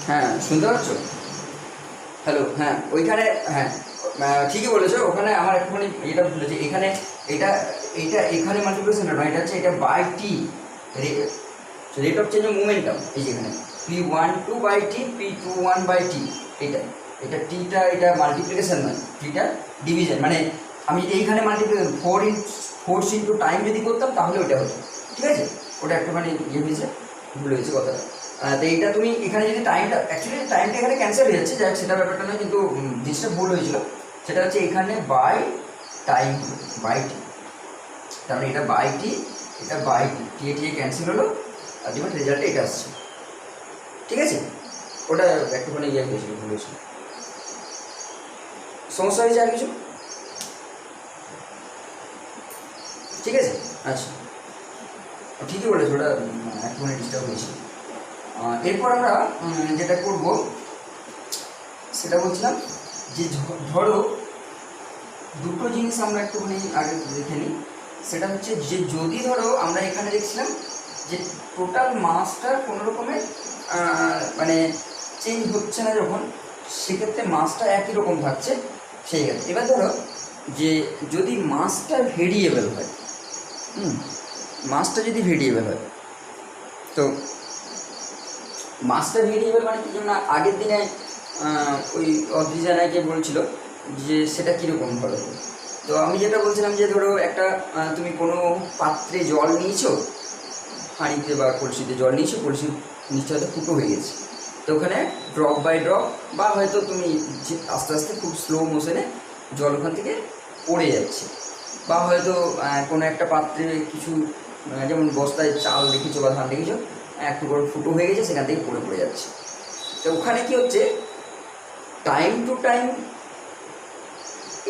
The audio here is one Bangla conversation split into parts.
হ্যাঁ, শুনতে পাচ্ছ? হ্যালো, হ্যাঁ ওইখানে, হ্যাঁ ঠিকই বলেছো। ওখানে আমার একটুখানি এটা ভুল হচ্ছে। এখানে এটা এটা এখানে মাল্টিপ্লিকেশন নয়, এটা হচ্ছে এটা by T, rate of change of momentum. এই যে এখানে P12 by T, P21 by T, এটা এটা টিটা এটা মাল্টিপ্লিকেশন নয়, টিটা ডিভিশন। মানে আমি যদি এইখানে মাল্টিপ্লিকেশন ফোর্স ইন্টু টাইম যদি করতাম তাহলে ওটা হতো, ঠিক আছে? ওটা একটুখানি ইয়ে হয়েছে, ভুল হয়েছে কথাটা। তো এইটা তুমি এখানে যদি টাইমটা, অ্যাকচুয়ালি টাইমটা এখানে ক্যান্সেল হয়ে যাচ্ছে, যাই সেটা ব্যাপারটা নয়, কিন্তু জিনিসটা ভুল হয়েছিল। সেটা হচ্ছে এখানে বাই টাইম, বাই টি, তার মানে এটা বাই টি, এটা by T, T T cancel হলো, আলটিমেট রেজাল্টে এটা আসছে, ঠিক আছে? ওটা একটুখানি ইয়ে হয়েছিল, ভুল হয়েছিল। সমস্যা হয়েছে আর কিছু? ঠিক আছে, আচ্ছা ঠিকই বলেছো, ওটা একটুখানি ডিস্টার্ব হয়েছিল। এরপর আমরা যেটা করব সেটা বলছিলাম যে ধরো দুটো জিনিস আমরা একটুখানি আগে দেখে নিই। সেটা হচ্ছে যে যদি ধরো আমরা এখানে দেখছিলাম যে টোটাল মাসটা কোনো রকমের মানে চেঞ্জ হচ্ছে না, যখন সেক্ষেত্রে মাসটা একই রকম থাকছে সেই ক্ষেত্রে। এবার ধরো যে যদি মাসটা ভেরিয়েবল হয়, মাসটা যদি ভেরিয়েবল হয়, তো মাসটা ভেরিয়েবল মানে কি, যেমন আগের দিনে ওই অদ্রিজানাকে বলছিল যে সেটা কীরকম ধরো। তো আমি যেটা বলছিলাম যে ধরো একটা তুমি কোনো পাত্রে জল নিয়েছো, হাঁড়িতে বা কলসিতে জল নিয়েছো, কলসির নিচে হয়তো ফুটো হয়ে গেছে, তো ওখানে ড্রপ বাই ড্রপ বা হয়তো তুমি আস্তে আস্তে খুব স্লো মোশনে জল ওখান থেকে পড়ে যাচ্ছে, বা হয়তো কোনো একটা পাত্রে কিছু যেমন বস্তায় চাল রেখেছো বা ধান রেখেছো, একটু করে ফুটো হয়ে গেছে, সেখান থেকে পড়ে পড়ে যাচ্ছে। তো ওখানে কী হচ্ছে, টাইম টু টাইম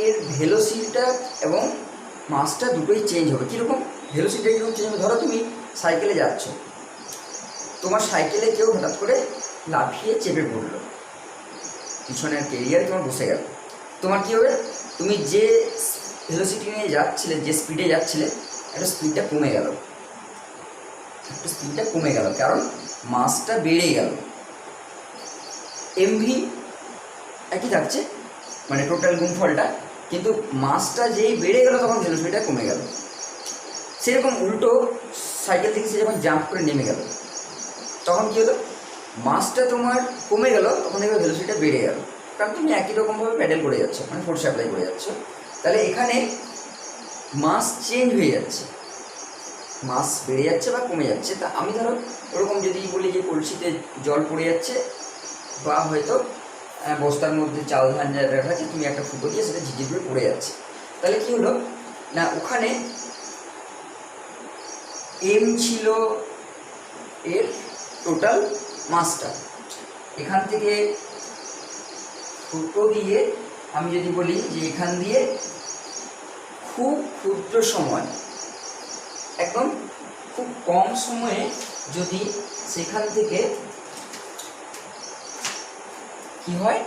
এর ভেলোসিটিটা এবং মাসটা দুটোই চেঞ্জ হবে। কীরকম ভেলোসিটিটা কীরকম চেঞ্জ হবে? ধরো তুমি সাইকেলে যাচ্ছ, তোমার সাইকেলে কেউ হঠাৎ করে লাফিয়ে চেপে পড়লো, পিছনের কেরিয়ারে তোমার বসে গেল, তোমার কী হবে? তুমি যে ভেলোসিটি নিয়ে যাচ্ছিলে, যে স্পিডে যাচ্ছিলে, একটা স্পিডটা কমে গেল, একটা স্পিডটা কমে গেল, কারণ মাসটা বেড়ে গেল। এমভি একই থাকছে, মানে টোটাল গুণফলটা, কিন্তু মাসটা যেই বেড়ে গেল তখন ভেলোসিটিটা কমে গেল। সেরকম উল্টো সাইকেল থেকে সে যখন জাম্প করে নেমে গেল, তখন কী হলো? মাসটা তোমার কমে গেল, তখন দেখবে ভেলোসিটিটা বেড়ে গেল, কারণ তুমি একই রকমভাবে প্যাডেল করে যাচ্ছ, মানে ফোর্স অ্যাপ্লাই করে যাচ্ছ। তাহলে এখানে মাস চেঞ্জ হয়ে যাচ্ছে, মাস বেড়ে যাচ্ছে বা কমে যাচ্ছে। তা আমি ধরো ওরকম যদি বলি যে কলসিতে জল পড়ে যাচ্ছে, বা হয়তো বস্তার মধ্যে চাল ধান রাখা আছে, তুমি একটা ফুটো দিয়ে সেটা ঝিঝির করে পড়ে যাচ্ছে, তাহলে কী হলো না, ওখানে এম ছিল এর টোটাল মাসটা, এখান থেকে ফুটো দিয়ে আমি যদি বলি যে এখান দিয়ে খুব ক্ষুদ্র সময়, একদম খুব কম সময়ে যদি সেখান থেকে কি হয়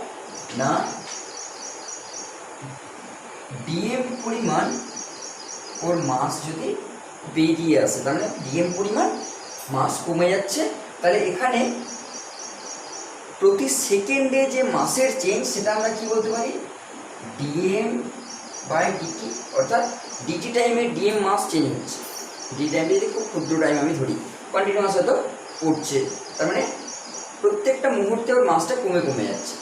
না ডিএম পরিমাণ ওর মাস যদি বেরিয়ে আসে, তার মানে ডিএম পরিমাণ মাস কমে যাচ্ছে, তাহলে এখানে প্রতি সেকেন্ডে যে মাসের চেঞ্জ সেটা আমরা কি বলতে পারি? ডিএম বাই ডিটি, অর্থাৎ ডিটি টাইমে ডিএম মাস চেঞ্জ হচ্ছে। ডিটি টাইমে যদি খুব ক্ষুদ্র টাইম আমি ধরি, কন্টিনিউয়াস হয়তো পড়ছে, তার মানে প্রত্যেকটা মুহূর্তে ওর মাসটা কমে কমে যাচ্ছে।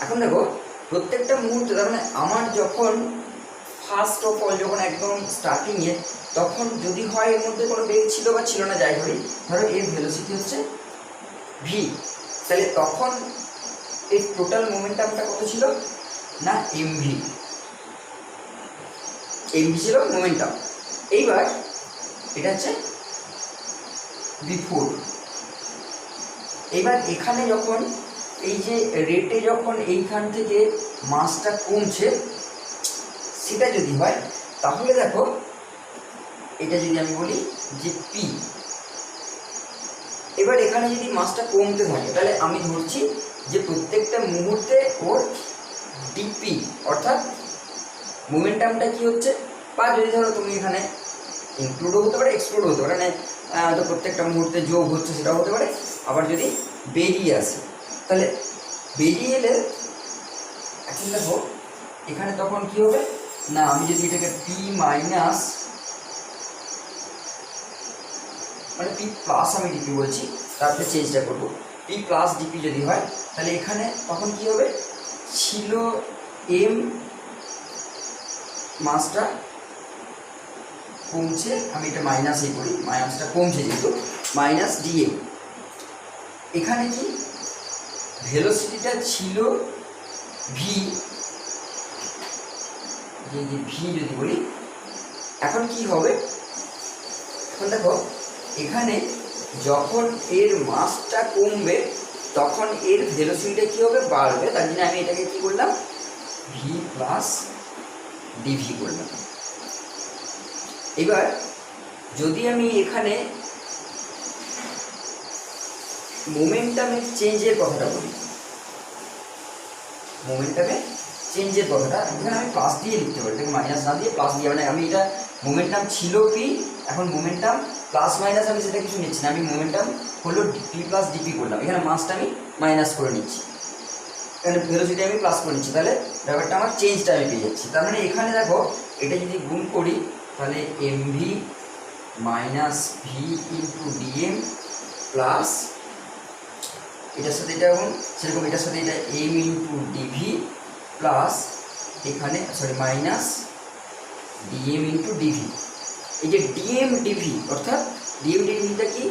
এখন দেখো প্রত্যেকটা মুহূর্তে, তার মানে আমার যখন ফার্স্ট অফ অল যখন একদম স্টার্টিংয়ে, তখন যদি হয় এর মধ্যে কোনো বেগ ছিল বা ছিল না যাই ধরি, ধরো এর ভেলোসিটি হচ্ছে ভি, তাহলে তখন এর টোটাল মোমেন্টামটা কত ছিল না এমভি, এমভি ছিল মোমেন্টাম। এইবার এটা হচ্ছে বিফোর। এবার এখানে যখন এই যে রেটে যখন এইখান থেকে মাসটা কমছে, সেটা যদি হয় তাহলে দেখো এটা যদি আমি বলি যে পি, এবার এখানে যদি মাসটা কমতে থাকে, তাহলে আমি ধরছি যে প্রত্যেকটা মুহূর্তে ওর ডিপি, অর্থাৎ মোমেন্টামটা কি হচ্ছে, বা যদি ধরো তুমি এখানে ইনক্লুডও হতে পারে, এক্সক্লুড হতে পারে, মানে তো প্রত্যেকটা মুহূর্তে যোগ হচ্ছে সেটাও হতে পারে, আবার যদি বেরিয়ে আসে তাহলে বেরিয়ে এলে এখন দেখো এখানে তখন কি হবে না, আমি যদি এটাকে পি মাইনাস মানে পি প্লাস আমি ডিপি বলছি, তারপরে চেঞ্জটা করবো, পি প্লাস ডিপি যদি হয় তাহলে এখানে তখন কি হবে, ছিল এম মাসটা কমছে, আমি এটা মাইনাসই করি, মাইনাসটা কমছে যেহেতু, মাইনাস ডিএম। এখানে কি ভেলোসিটিটা ছিল ভি, ভি যদি বলি, এখন কি হবে, এখন দেখো এখানে যখন এর মাসটা কমবে তখন এর ভেলোসিটিটা কী হবে, বাড়বে। তার জন্য আমি এটাকে কি করলাম, ভি প্লাস ডিভি করলাম। এবার যদি আমি এখানে মোমেন্টামের চেঞ্জের কথাটা বলি, মোমেন্টামে চেঞ্জের কথাটা এখানে আমি প্লাস দিয়ে লিখতে পারি, এটাকে মাইনাস না দিয়ে প্লাস দিয়ে, মানে আমি এটা মোমেন্টাম ছিল পি, এখন মোমেন্টাম প্লাস মাইনাস আমি সেটা কিছু নিচ্ছি না, আমি মোমেন্টাম হলো পি প্লাস ডিপি করলাম, এখানে মাসটা আমি মাইনাস করে নিচ্ছি, এখানে ভেলোসিটি আমি প্লাস করে নিচ্ছি, তাহলে ব্যাপারটা আমার চেঞ্জটা আমি পেয়ে যাচ্ছি। তার মানে এখানে দেখো এটা যদি গুণ করি তাহলে MV minus V into DM plus এটার সাথে এটা এবং সেরকম এটার সাথে এটা এম ইন্টু ডিভি প্লাস এখানে sorry minus DM into DV. এই যে ডিএম ডিভি অর্থাৎ ডিএম ডিভিটা কি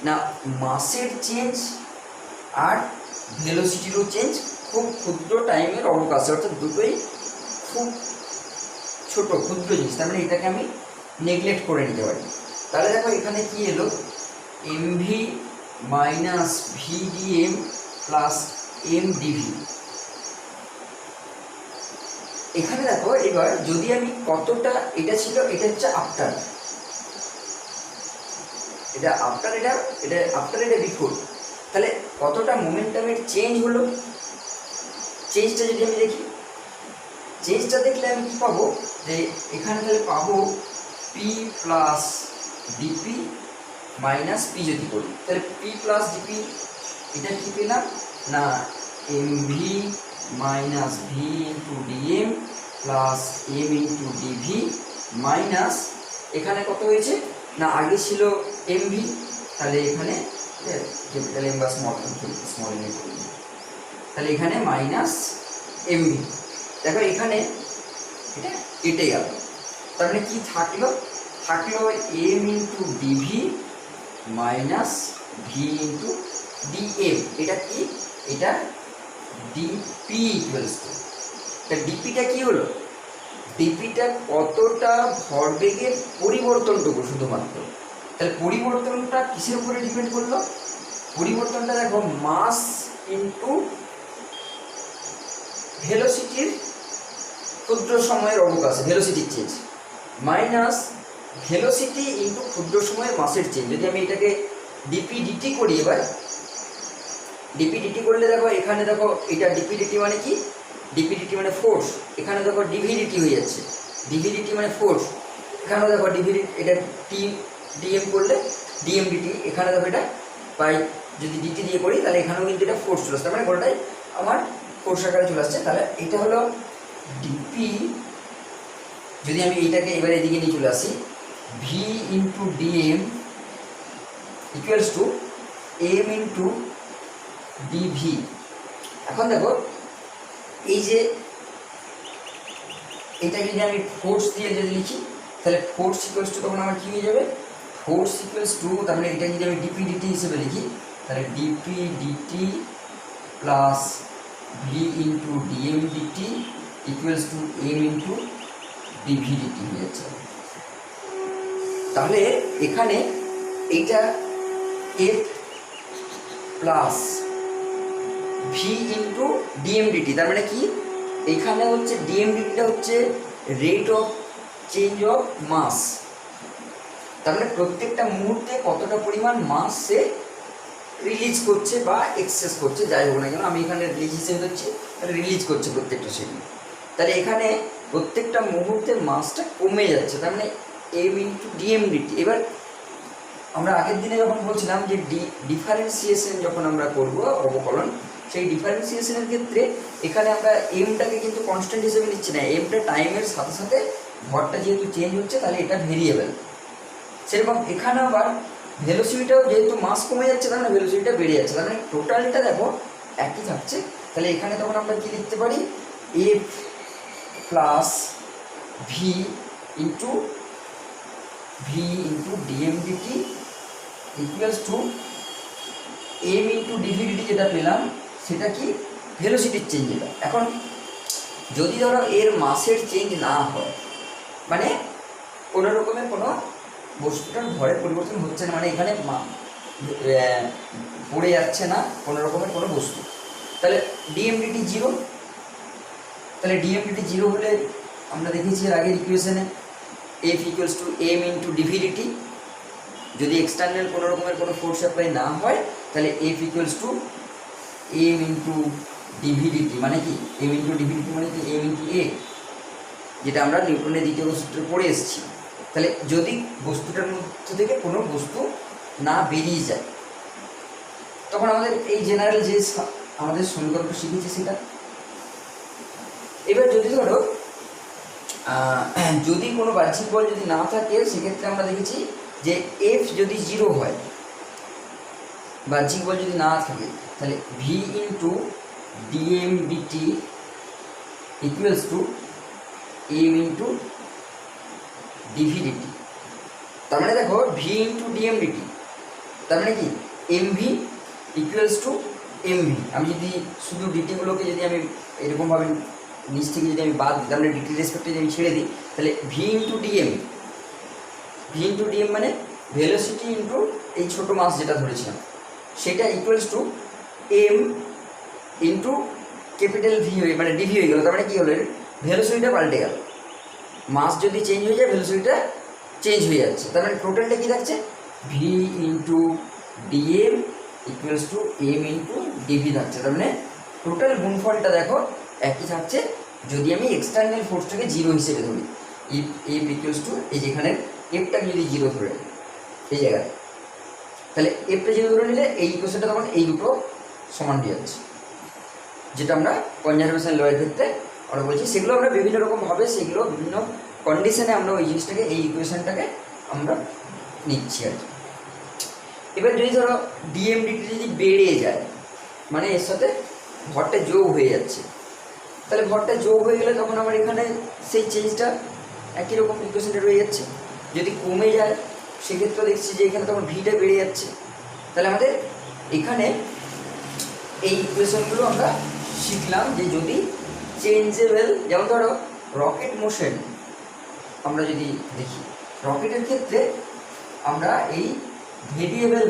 না, মাসের চেঞ্জ আর ভেলোসিটিরও চেঞ্জ খুব ক্ষুদ্র টাইমের অবকাশে, অর্থাৎ দুটোই খুব ছোট ক্ষুদ্র জিনিস, তার মানে এটাকে আমি নেগলেক্ট করে নিতে পারি। তাহলে দেখো এখানে কি এলো, MV minus VDM plus M DV. এখানে দেখো এবার যদি আমি কতটা, এটা ছিল, এটা হচ্ছে আফটার, এটা আফটার, এটা এটা আফটার, এটা বিফোর, তাহলে কতটা মোমেন্টামের চেঞ্জ হলো, চেঞ্জটা যদি আমি দেখি, চেঞ্জটা দেখলে আমি কি পাবো, যে এখানে তাহলে পাবো P plus DP minus P যদি করি, তাহলে পি প্লাস ডিপি এটা কি পেলাম না, MV minus V into DM plus M into DV minus এখানে কত হয়েছে না, আগে ছিল এমভি, তাহলে এখানে ক্যাপিটাল এম বা স্মল এম করি, তাহলে এখানে মাইনাস এমভি। দেখো এখানে এটা কেটে গেল, তার মানে কি থাকলো, থাকলো M into DV minus V into DM. এটা কি, এটা ডিপি ইকুয়ালস টু, তা ডিপিটা কি হলো, ডিপিটা কতটা ভরবেগের পরিবর্তনটুকু শুধুমাত্র, তাহলে পরিবর্তনটা কিসের উপরে ডিপেন্ড করলো, পরিবর্তনটা দেখো মাস ইন্টু ভেলোসিটির ক্ষুদ্র সময়ের অবকাশে ভেলোসিটির চেঞ্জ মাইনাস ভেলোসিটি ইন্টু ক্ষুদ্র সময়ের মাসের চেঞ্জ। যদি আমি এটাকে ডিপি ডিটি করি, এবার ডিপি ডিটি করলে দেখো এখানে দেখো এটা ডিপি ডিটি মানে কি, ডিপি ডিটি মানে ফোর্স, এখানে দেখো ডিভিডিটি হয়ে যাচ্ছে, ডিভিডিটি মানে ফোর্স, এখানেও দেখো ডিভিডি, এটা টি ডিএম করলে ডিএম ডিটি, এখানে দেখো এটা বাই যদি ডিটি দিয়ে করি তাহলে এখানেও কিন্তু এটা ফোর্স চলে আসছে, তার মানে গোটাই আমার ফোর্স আকারে চলে আসছে। তাহলে এটা হলো ডিপি। যদি আমি এইটাকে এবার এদিকে নিয়ে চলে আসি, V into DM equals to M into DV. এখন দেখো এই যে এটা যদি আমি ফোর্স দিয়ে যদি লিখি তাহলে ফোর্স ইকুয়ালস টু তখন আমার কী হয়ে যাবে, ফোর্স ইকুয়ালস টু, তার মানে এটা যদি আমি ডিপি ডিটি হিসেবে লিখি তাহলে DP DT plus V into DM DT equals to M into DV DT হয়ে যাচ্ছে। তাহলে এখানে এইটা F plus V into DMDT, তার মানে কি এখানে হচ্ছে ডিএমডিটিটা হচ্ছে rate of change of mass, তার মানে প্রত্যেকটা মুহূর্তে কতটা পরিমাণ মাস সে রিলিজ করছে বা এক্সেস করছে, যাই হোক না কেন আমি এখানে রিলিজ হিসেবে হচ্ছে রিলিজ করছে প্রত্যেকটা সেকেন্ড, তাহলে এখানে প্রত্যেকটা মুহূর্তে মাসটা কমে যাচ্ছে, তার মানে এম ইন্টু ডিএমডিটি। এবার আমরা আগের দিনে যখন বলছিলাম যে ডিফারেন্সিয়েশন যখন আমরা করব অবকলন, সেই ডিফারেন্সিয়েশনের ক্ষেত্রে এখানে আমরা এমটাকে কিন্তু কনস্ট্যান্ট হিসেবে নিচ্ছি না, এমটা টাইমের সাথে সাথে ভরটা যেহেতু চেঞ্জ হচ্ছে তাহলে এটা ভেরিয়েবল। সেরকম এখানে আবার ভেলোসিটিটাও যেহেতু মাস কমে যাচ্ছে তার মানে ভেলোসিটিটা বেড়ে যাচ্ছে, তার মানে টোটালটা দেখো একই থাকছে। তাহলে এখানে তখন আমরা কি লিখতে পারি, F plus V into DM DT equals to M into DV DT, যেটা পেলাম সেটা কি ভেলোসিটির চেঞ্জ। এটা এখন যদি ধরো এর মাসের চেঞ্জ না হয়, মানে কোনো রকমের কোনো বস্তুটার ভরের পরিবর্তন হচ্ছে না, মানে এখানে পড়ে যাচ্ছে না কোনো রকমের কোনো বস্তু, তাহলে ডিএমডিটি জিরো। তাহলে ডিএমডিটি জিরো হলে আমরা দেখেছি এর আগের ইকুয়েশনে F equals to M into DVDT. যদি এক্সটার্নাল কোনো রকমের কোনো ফোর্স অ্যাপ্লাই না হয় তাহলে F equals to M into DVDT, মানে কি এম ইন্টু ডিভিডিটি মানে কি এম ইন্টু এ, যেটা আমরা নিউটনের দ্বিতীয় সূত্রে পড়ে এসেছি। তাহলে যদি বস্তুটার মধ্যে থেকে কোনো বস্তু না বেরিয়ে যায় তখন আমাদের এই জেনারেল যে আমাদের সমীকরণটা শিখেছি সেটা। এবার যদি ধরো যদি কোনো বাহ্যিক বল যদি না থাকে সেক্ষেত্রে আমরা দেখেছি যে এফ যদি জিরো হয়, বাহ্যিক বল যদি না থাকে, তাহলে V into DM DT equals to M into DVDT. তার মানে দেখো ভি ইন্টু ডিএম ডিটি তার মানে কি M V equals to M V. আমি যদি শুধু ডিটিগুলোকে যদি আমি এরকমভাবে নিচ থেকে যদি আমি বাদ দিই, তাহলে ডিটি রেসপেক্টে যদি আমি ছেড়ে দিই, তাহলে ভি ইন্টু ডিএম মানে ভেলোসিটি ইন্টু এই ছোটো মাস যেটা ধরেছিলাম সেটা equals to M into capital V হয়ে মানে ডিভি হয়ে গেল। তার মানে কী হলো, ভেলোসিটিটা পাল্টে গেল, মাস যদি চেঞ্জ হয়ে যায় ভেলোসিটিটা চেঞ্জ হয়ে যাচ্ছে। তার মানে টোটালটা কী থাকছে, V into DM equals to M into DV থাকছে। তার মানে টোটাল গুণফলটা দেখো একই থাকছে যদি আমি এক্সটার্নাল ফোর্সটাকে জিরো হিসেবে ধরি। এফ ইকুয়ালস টু এই যেখানে এফটাকে যদি জিরো ধরে এই জায়গায়, তাহলে এফটা জিরো ধরে নিলে এই ইকুয়েশনটা তখন এই দুটো সমান দিয়ে যাচ্ছে, যেটা আমরা কনজারভেশন লয়ের ক্ষেত্রে আমরা বলছি। সেগুলো আমরা বিভিন্ন রকমভাবে সেগুলো বিভিন্ন কন্ডিশনে আমরা ওই জিনিসটাকে এই ইকুয়েশনটাকে আমরা নিচ্ছি আর কি। এবার যদি ধরো ডিএমডিটি যদি বেড়ে যায়, মানে এর সাথে ভরটা যোগ হয়ে যাচ্ছে, তাহলে ভরটা যোগ হয়ে গেলে তখন আমার এখানে সেই চেঞ্জটা একই রকম ইকুয়েশনটা রয়ে যাচ্ছে। যদি কমে যায় সেক্ষেত্রে দেখছি যে এখানে তখন ভিটা বেড়ে যাচ্ছে। তাহলে আমাদের এখানে এই ইকুয়েশনগুলো আমরা শিখলাম যে যদি চেঞ্জেবল, যেমন ধরো রকেট মোশন আমরা যদি দেখি, রকেটের ক্ষেত্রে আমরা এই ভেরিয়েবল